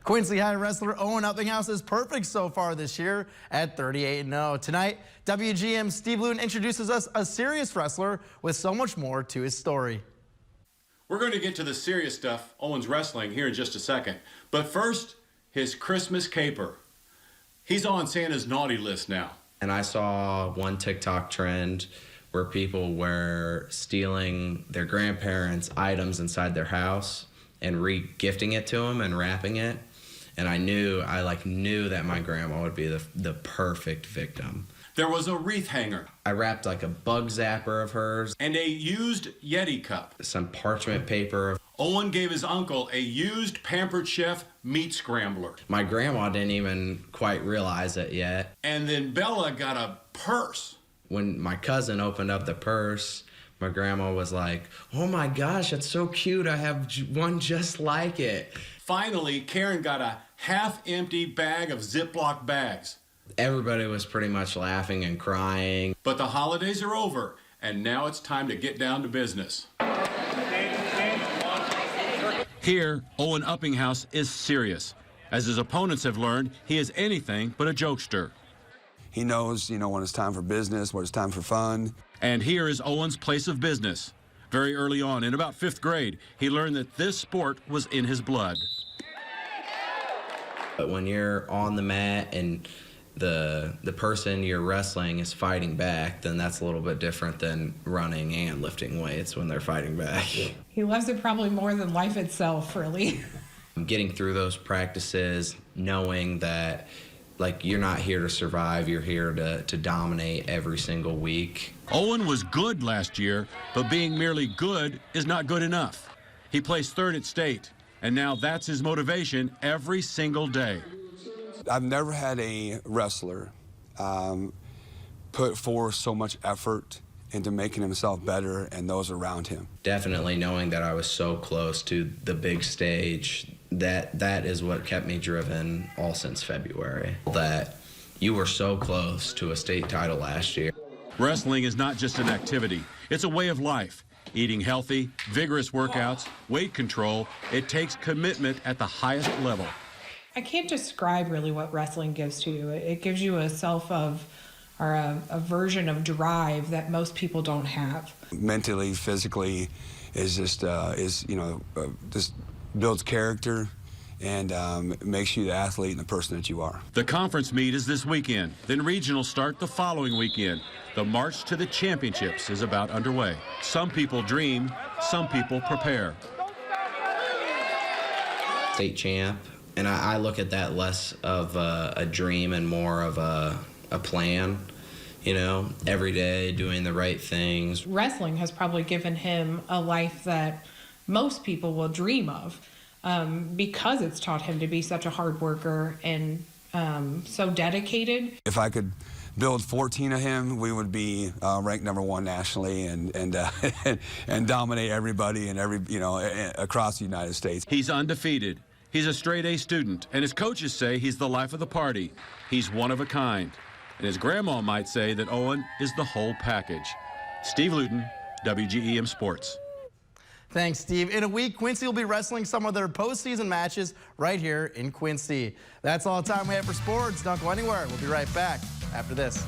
Quincy High wrestler Owen Uppinghouse is perfect so far this year at 38-0. Tonight, WGM Steve Luton introduces us a serious wrestler with so much more to his story. We're going to get to the serious stuff, Owen's wrestling, here in just a second. But first, his Christmas caper. He's on Santa's naughty list now. And I saw one TikTok trend where people were stealing their grandparents' items inside their house and re-gifting it to them and wrapping it. And I knew that my grandma would be the perfect victim. There was a wreath hanger. I wrapped like a bug zapper of hers. And a used Yeti cup. Some parchment paper. Owen gave his uncle a used Pampered Chef meat scrambler. My grandma didn't even quite realize it yet. And then Bella got a purse. When my cousin opened up the purse, my grandma was like, "Oh my gosh, that's so cute. I have one just like it." Finally, Karen got a half-empty bag of Ziploc bags. Everybody was pretty much laughing and crying. But the holidays are over, and now it's time to get down to business. Here, Owen Uppinghouse is serious. As his opponents have learned, he is anything but a jokester. He knows, when it's time for business, when it's time for fun. And here is Owen's place of business. Very early on, in about 5th grade, he learned that this sport was in his blood. But when you're on the mat and the person you're wrestling is fighting back, then that's a little bit different than running and lifting weights when they're fighting back. He loves it probably more than life itself, really. Getting through those practices, knowing that you're not here to survive, you're here to dominate every single week. Owen was good last year, but being merely good is not good enough. He placed 3rd at state, and now that's his motivation every single day. I've never had a wrestler put forth so much effort into making himself better and those around him. Definitely knowing that I was so close to the big stage, that is what kept me driven all since February. That you were so close to a state title last year. Wrestling is not just an activity, it's a way of life. Eating healthy, vigorous workouts, weight control, it takes commitment at the highest level. I can't describe really what wrestling gives to you. It gives you a a version of drive that most people don't have. Mentally, physically, is just builds character and makes you the athlete and the person that you are. The conference meet is this weekend, then regionals start the following weekend. The march to the championships is about underway. Some people dream, some people prepare. State champ, and I look at that less of a dream and more of a plan. Every day doing the right things. Wrestling has probably given him a life that most people will dream of because it's taught him to be such a hard worker and so dedicated. If I could build 14 of him, we would be ranked #1 nationally and dominate everybody and across the United States. He's undefeated. He's a straight A student, and his coaches say he's the life of the party. He's one of a kind. And his grandma might say that Owen is the whole package. Steve Luton, WGEM Sports. Thanks, Steve. In a week, Quincy will be wrestling some of their postseason matches right here in Quincy. That's all the time we have for sports. Don't go anywhere. We'll be right back after this.